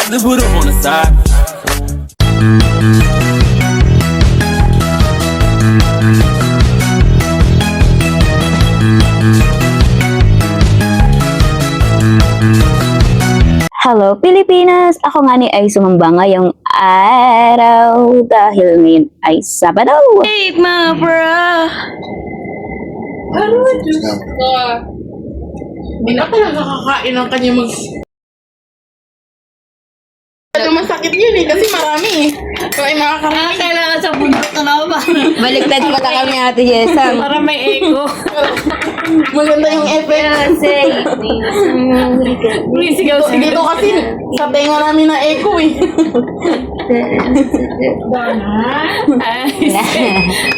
then put up on the side. Hello Pilipinas! Ako nga ni ay sumamba ngayong araw dahil ngayon ay Sabado. Hey, ma, bro! Ano, Diyos ko. Hindi na talaga kakain ng kanya Ito masakit yun kasi marami eh. So ay makakarami. Kailangan sa bundok na naman ba? Baliktad pala kami Ate Jessa. Para may echo. Maganda yung effect. Please, sigaw, Dito kasi sa tenga namin na echo eh.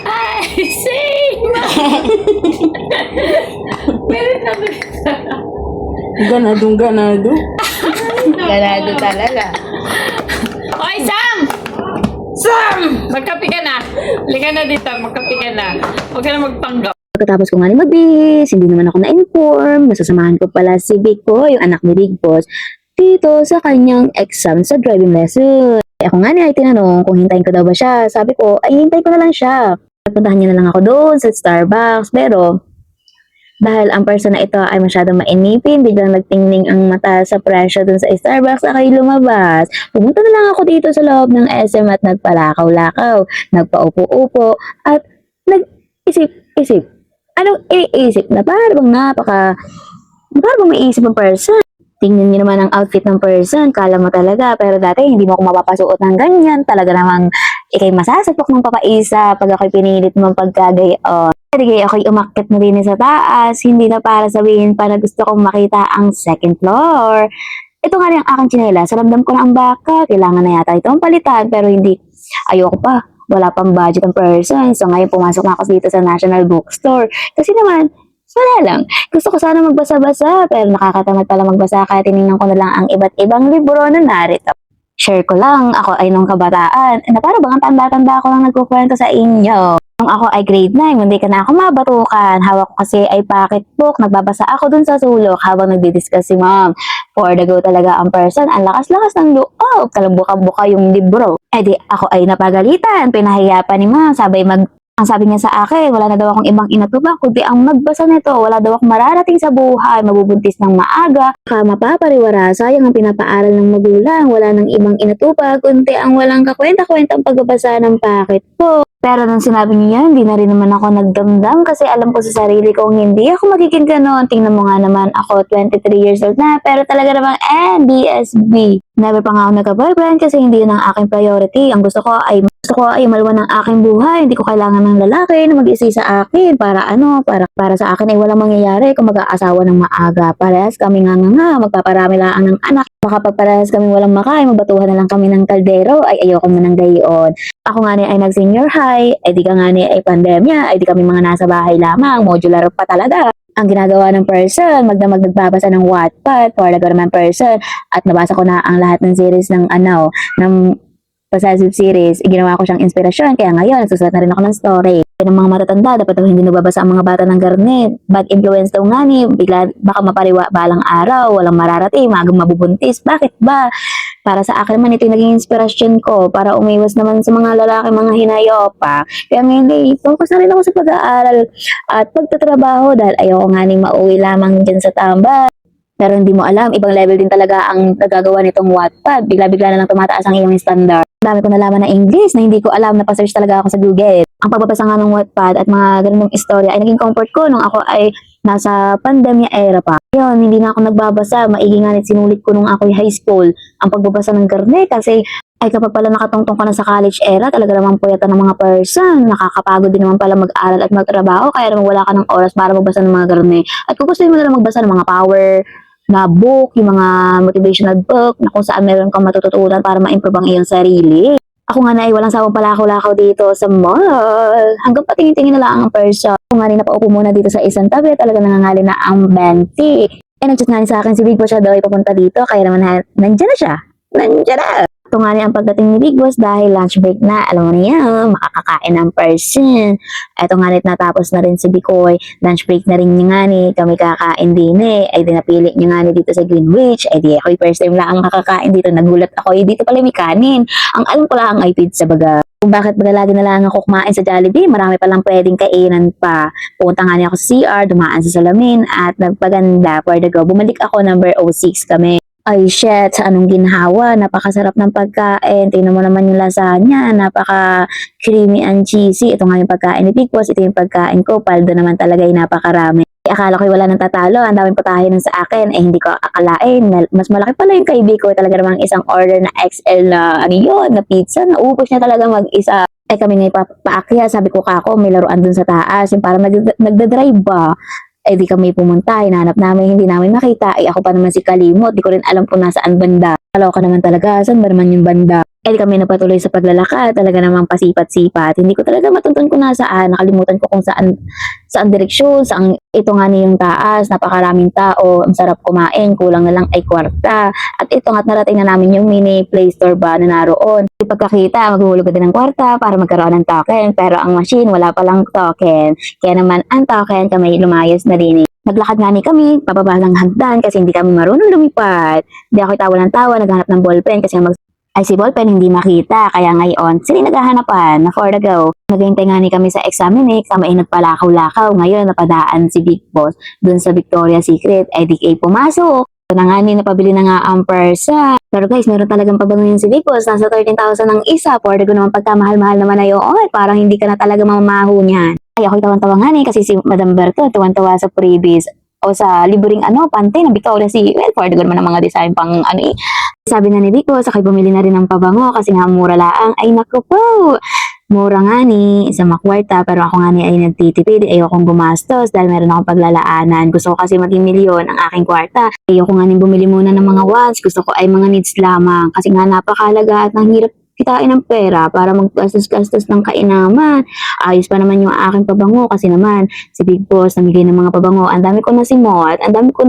I see! Ganado. Ganado talaga. Oy, Sam! Sam! Magkapi ka na. Halika na dito, magkapi ka na. Huwag ka na magpanggap. Pagkatapos ko nga ni magbihis, hindi naman ako na-inform. Masasamahan ko pala si Big Boy, yung anak ni Big Boss, dito sa kanyang exam sa driving lesson. Ako nga niya ay tinanong kung hintayin ko daw ba siya. Sabi ko, ay hintay ko na lang siya. Puntahan niya na lang ako doon sa Starbucks. Pero, dahil ang person na ito ay masyadong mainipin, biglang nagtingning ang mata sa presyo dun sa Starbucks, akay lumabas. Pumunta na lang ako dito sa loob ng SM at nagpalakaw-lakaw, nagpaupo-upo, at nag-isip-isip. Anong iisip na parang bang may isip ng person? Tingnan niyo naman ang outfit ng person, kala mo talaga, pero dati hindi mo ako mapapasuot ng ganyan, talaga namang ikay masasapok ng papaisa pag ako'y pinilit mong pagkagayon. Kaya ako'y umakyat na din sa taas, hindi na para sabihin pa na gusto kong makita ang second floor. Ito nga rin ang aking tsinelas, ramdam ko na ang baka, kailangan na yata itong palitan, pero hindi, ayoko pa, wala pang budget ang person. So ngayon pumasok na ako dito sa National Bookstore, kasi naman, wala lang. Gusto ko sana magbasa-basa, pero nakakatamad pala magbasa kaya tinignan ko na lang ang iba't ibang libro na narito. Share ko lang, ako ay nung kabataan, na para bang tanda-tanda ko lang nagkukwento sa inyo. Nung ako ay grade 9, hindi ka na ako mabatukan. Hawak ko kasi ay pocketbook, nagbabasa ako dun sa sulok habang nagdi-discuss si mom. For the go talaga ang person, ang lakas-lakas ng loob, kalabukang-buka yung libro. Eh di ako ay napagalitan, pinahiya pa ni mom, ang sabi niya sa akin, wala na daw akong ibang inatubang, kundi ang magbasa nito, wala daw akong mararating sa buhay, mabubuntis ng maaga, mapapariwara, sayang ang pinapaaral ng magulang, wala nang ibang inatubang, kundi ang walang kakwenta-kwentang pagbabasa ng packet po. Pero nung sinabi niya, hindi na rin naman ako nagdamdam kasi alam ko sa sarili kong hindi ako magiging ganon. Tingnan mo nga naman ako, 23 years old na, pero talaga namang NBSB. Never pa nga ako nagka-boyfriend kasi hindi yun ang aking priority. Ang gusto ko ay maluwan ng aking buhay. Hindi ko kailangan ng lalaki na mag-isay sa akin. Para sa akin ay walang mangyayari kung mag-aasawa ng maaga. Parehas kami nga, magpaparami lang ng anak. Kapag parehas kami walang makain, magbatuhan na lang kami ng kaldero, ay ayoko mo ng gayon. Ako nga ni ay nag-senior high, ay di ka nga ni ay pandemya, ay di kami mga nasa bahay lamang, modular pa talaga. Ang ginagawa ng person, magdamag nagbabasa ng Wattpad, for the government person, at nabasa ko na ang lahat ng series ng possessive series, ginawa ko siyang inspirasyon, kaya ngayon, nagsusulat na rin ako ng story. Ng mga matatanda, dapat daw hindi nababasa ang mga bata ng garnet. Bad influence daw nga ni, bigla, baka mapariwa balang araw, walang mararating, magang mabubuntis. Bakit ba? Para sa akin naman, ito yung naging inspirasyon ko para umiwas naman sa mga lalaki, mga hinayopa. Kaya ngayon, focus na rin ako sa pag-aaral at pagtatrabaho dahil ayoko nga ning mauwi lamang dyan sa tambay. Pero hindi mo alam, ibang level din talaga ang nagagawa nitong Wattpad. Bigla-bigla na lang tumataas ang iyong standard. Dami ko nalaman na English na hindi ko alam, na pa-search talaga ako sa Google. Ang pagbabasa nga ng Wattpad at mga ganunong istorya ay naging comfort ko nung ako ay nasa pandemya era pa. Ngayon, hindi na ako nagbabasa. Maigi nga sinulit ko nung ako ay high school ang pagbabasa ng garnet kasi ay kapag pala nakatungtong ka na sa college era, talaga namang puyatan ng mga person. Nakakapagod din naman pala mag-aral at magtrabaho, kaya naman wala ka ng oras para magbasa ng mga garnet. At kung gusto mo na magbasa ng mga power na book, yung mga motivational book na kung saan meron kang matututunan para ma-improve ang iyong sarili. Ako nga na ay walang sawang palakaw-lakaw dito sa mall. Hanggang patingin-tingin na lang ang person. Ako nga rin napaupo muna dito sa isang tabi, talaga nangangali na ang benti. Eh, nag-chat nga sa akin si Big Boss, siya daw ay papunta dito, kaya naman nandiyan na siya. Nandiyan na. Ito nga rin ang pagdating ni Big Boss dahil lunch break na. Alam mo na yan, makakakain ng person. Ito nga rin natapos na rin si Bikoy. Lunch break na rin niya nga ni. Kami kakain din eh. Ay di napili niya nga ni dito sa Greenwich. Ay di ako first time lang ang makakain dito. Nagulat ako. Ay dito pala may kanin. Ang alam ko lang ay pizza baga. Kung bakit baga lagi na lang ako kumain sa Jollibee, marami palang pwedeng kainan pa. Pumunta nga niya ako sa CR, dumaan sa salamin at nagpaganda for the go. Bumalik ako number 06 kami. Ay shit, sa anong ginhawa, napakasarap ng pagkain. Tingnan mo naman yung lasagna, napaka creamy and cheesy. Ito nga yung pagkain ni Big Boss, ito yung pagkain ko. Paldo naman talaga yung napakarami. Akala ko wala nang tatalo, ang daming patahin sa akin. Hindi ko akalain, mas malaki pala yung kay Big ko. Talaga namang isang order na XL na ano yun, na pizza. Naubos niya talaga mag-isa. Kami ngayon paakya, sabi ko kako, may laruan dun sa taas. Yung parang nagda-drive ba? Di kami pumunta, hinanap namin, hindi namin makita. Ako pa naman si Kalimot, di ko rin alam kung nasaan banda. Kaloka naman talaga, saan ba naman yung banda? Di kami napatuloy sa paglalakad, talaga namang pasipat-sipat. Hindi ko talaga matuntun kung nasaan, nakalimutan ko kung saan direksyon, saan ito nga yung taas, napakaraming tao, ang sarap kumain, kulang na lang ay kwarta. At ito nga't narating na namin yung mini Play Store ba na naroon. Pagkakita, maghuhulog din ng kwarta para magkaroon ng token, pero ang machine wala palang token. Kaya naman ang token kami lumayas na din. Naglakad nga ni kami, pababa ng hagdan kasi hindi kami marunong lumipad. Hindi ako tawa ng tawa, naghanap ng ballpen kasi si ballpen hindi makita. Kaya ngayon, sila naghahanapan na for the go. Naghihintay nga ni kami sa exam ay nagpalakaw-lakaw. Ngayon, napadaan si Big Boss dun sa Victoria's Secret. DK pumasok. Na nga napabili na nga ang persa. Pero guys, meron talagang pabango yun si Big Boss. Nasa 13,000 ang isa. For the go naman pagkamahal-mahal naman na yun. Parang hindi ka na talaga mamaho niyan. Ay, ako'y tawan-tawa nga kasi si Madam Berto, tawan-tawa sa freebies o sa libreng pante na Victoria's Secret. For the go naman ng mga design pang Sabi na ni Big Boss, ako'y bumili na rin ng pabango kasi nga mura laang. Ay, naku po! Mura nga sa makwarta, pero ako nga ay nagtitipid, ayokong gumastos dahil meron akong paglalaanan. Gusto ko kasi maging milyon ang aking kwarta. Ayoko nga bumili muna ng mga wants, gusto ko ay mga needs lamang. Kasi nga napakalaga at nahirap kitain ng pera para maggastos-gastos ng kainaman. Ayos pa naman yung aking pabango kasi naman si Big Boss namigay ng mga pabango. Ang dami ko nasimot, ang dami ko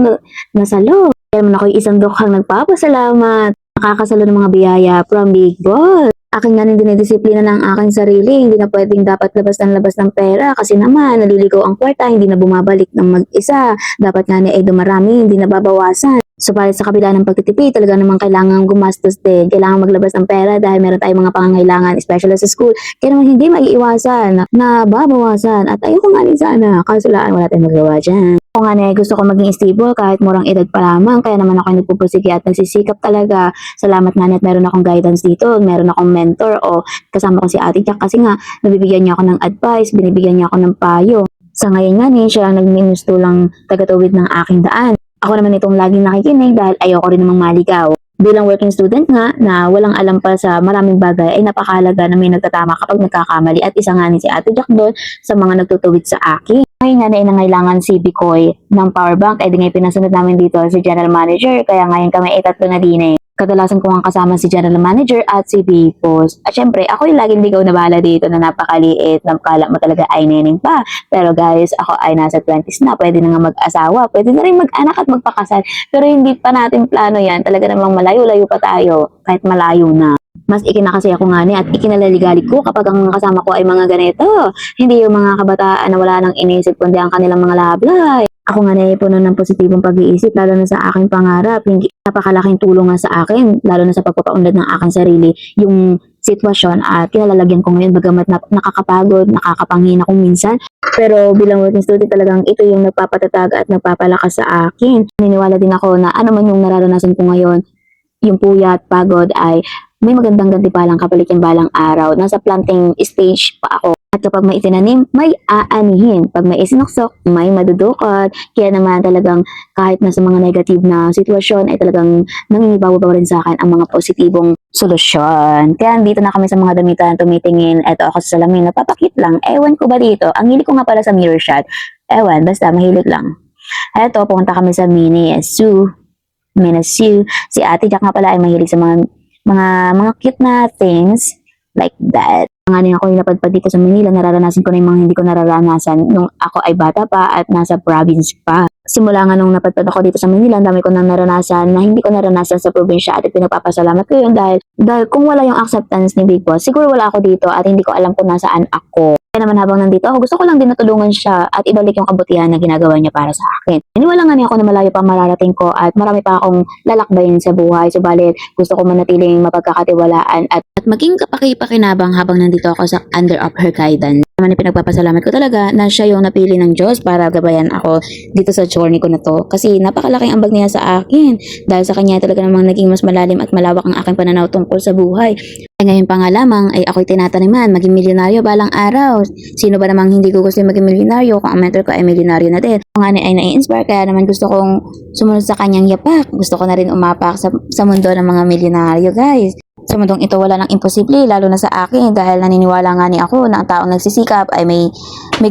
nasalo. Kaya naman ako'y isang dokhang nagpapasalamat. Nakakasalo ng mga biyaya from Big Boss. Aking nga dinidisiplina ng aking sarili, hindi na pwedeng dapat labas ng pera kasi naman naliligaw ang kwarta, hindi na bumabalik ng mag-isa. Dapat nga ay dumarami, hindi na babawasan. Subalit sa kabila ng pagtitipid, talaga namang kailangan gumastos din. Kailangan maglabas ng pera dahil meron tayong mga pangangailangan, especially sa school. Kaya naman hindi maiiwasan na babawasan. At ayoko nga rin sana, kasulaan wala tayong magawa dyan. Ako nga gusto ko maging stable kahit murang edad pa lamang. Kaya naman ako nagpupusigi at nagsisikap talaga. Salamat nga at meron akong guidance dito. Meron akong mentor o kasama ko si Ate Jack kasi nga nabibigyan niya ako ng advice, binibigyan niya ako ng payo. Sa ngayon nga siya ang nagminustulang tagatawid ng aking daan. Ako naman itong laging nakikinig dahil ayoko rin namang maligaw. Bilang working student nga na walang alam pa sa maraming bagay ay napakahalaga na may nagtatama kapag nagkakamali at isa nga si Ate Jack doon sa mga nagtutuwid sa akin. Ngayon nga na nangailangan si Bikoy ng power bank ay di nga pinasunod namin dito si General Manager kaya ngayon kami ay tatlo na din Kadalasan ko nga kasama si General Manager at si Big Boss. At syempre, ako yung laging ligaw na bala dito na napakaliit. Nakakala mo talaga ay neneng pa. Pero guys, ako ay nasa 20s na. Pwede na nga mag-asawa. Pwede na rin mag-anak at magpakasal. Pero hindi pa natin plano yan. Talaga namang malayo-layo pa tayo. Kahit malayo na. Mas ikinakasi ako nga at ikinalaligalig ko kapag ang kasama ko ay mga ganito. Hindi yung mga kabataan na wala nang inisip kundi ang kanilang mga lablay. Ako nga ay puno ng positibong pag-iisip lalo na sa aking pangarap. Hindi napakalaking tulong nga sa akin lalo na sa pagpapaunlad ng aking sarili. Yung sitwasyon at kinalalagyan ko ngayon bagamat nakakapagod, nakakapangina kung minsan. Pero bilang working student talagang ito yung nagpapatatag at nagpapalakas sa akin. Naniniwala din ako na ano man yung nararanasan ko ngayon, yung puyat, pagod ay may magandang gantimpalang kapalit yung balang araw. Nasa planting stage pa ako. At kapag may itinanim, may aanihin. Pag may isinuksok, may madudukot. Kaya naman talagang kahit na sa mga negative na sitwasyon ay talagang nangingibabaw rin sa akin ang mga positibong solusyon. Kaya dito na kami sa mga damitan tumitingin. Eto ako sa salamin, napapakit lang. Ewan ko ba dito? Ang hilig ko nga pala sa mirror shot. Ewan, basta mahilig lang. Eto, pumunta kami sa Mini Zoo. Si Ate Jack nga pala ay mahilig sa mga cute na things like that. Nga ako yung napadpad dito sa Manila, nararanasan ko na yung mga hindi ko nararanasan nung ako ay bata pa at nasa province pa. Simula nga nung napadpad ako dito sa Manila, ang dami ko nang naranasan na hindi ko naranasan sa probinsya at pinagpapasalamat ko yun dahil kung wala yung acceptance ni Big Boss, siguro wala ako dito at hindi ko alam kung nasaan ako. Kaya naman habang nandito ako, gusto ko lang din natulungan siya at ibalik yung kabutihan na ginagawa niya para sa akin. Iniwala nga niya ako na malayo pa mararating ko at marami pa akong lalakbayin sa buhay. Subalit, gusto ko manatiling mapagkakatiwalaan at maging kapaki-pakinabang habang nandito ako sa under of her guidance. Naman pinagpapasalamat ko talaga na siya yung napili ng Diyos para gabayan ako dito sa journey ko na to. Kasi napakalaking ambag niya sa akin. Dahil sa kanya talaga namang naging mas malalim at malawak ang aking pananaw tungkol sa buhay. Ay ngayon pa nga lamang ay ako'y tinataniman maging milyonaryo balang araw. Sino ba namang hindi ko gusto maging milyonaryo kung ang mentor ko ay milyonaryo na din. Kung nga ay nai-inspire kaya naman gusto kong sumunod sa kanyang yapak. Gusto ko na rin umapak sa mundo ng mga milyonaryo guys. Sa mundong ito wala nang imposible lalo na sa akin dahil naniniwala nga ni ako na ang taong nagsisikap ay may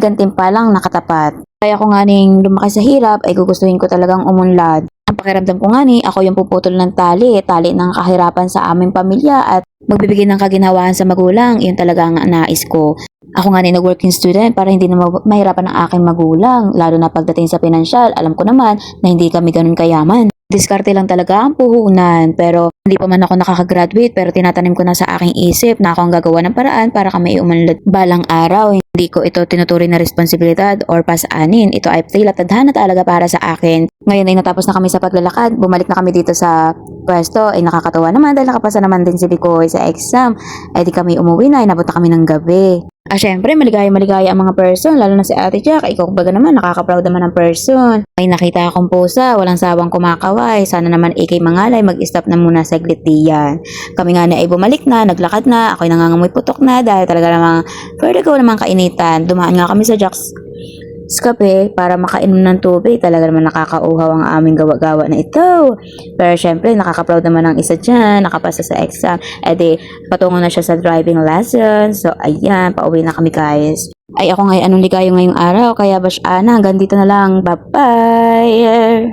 gantimpalang nakatapat. Kaya kung nga ning lumaki sa hirap ay gugustuhin ko talagang umunlad. Ang pakiramdam ko nga ni ako yung puputol ng tali ng kahirapan sa aming pamilya at magbibigay ng kaginhawaan sa magulang, yun talaga ang nais ko. Ako nga ni nag-working student para hindi na mahirapan ang aking magulang, lalo na pagdating sa pinansyal, alam ko naman na hindi kami ganun kayaman. Diskarte lang talaga ang puhunan, pero hindi pa man ako nakakagraduate pero tinatanim ko na sa aking isip na ako ang gagawa ng paraan para kami umunlad balang araw. Hindi ko ito tinuturing na responsibilidad or pasaanin. Ito ay tila tadhana talaga para sa akin. Ngayon ay natapos na kami sa paglalakad, bumalik na kami dito sa pwesto. Ay nakakatawa naman dahil nakapasa naman din si Bikoy sa exam. Ay di kami umuwi na, inabot na kami ng gabi. Syempre, maligaya ang mga person, lalo na si Ate Jack. Ikaw baga naman, nakaka-proud naman ang person. May nakita akong pusa, walang sawang kumakaway. Sana naman ikay mangalay, mag-stop na muna saglit diyan. Kami nga na ay bumalik na, naglakad na, ako'y nangangamoy putok na dahil talaga namang further ko namang kainitan. Dumaan nga kami sa Jack's kape para makainom ng tubig. Talaga naman nakakauhaw ang aming gawa-gawa na ito. Pero syempre, nakaka-proud naman ang isa dyan, nakapasa sa exam. E di, patungo na siya sa driving lesson. So, ayan, pauwi na kami guys. Ay, ako ngayon anong ligayo ngayong araw. Kaya bash Ana, hanggang dito na lang. Bye-bye!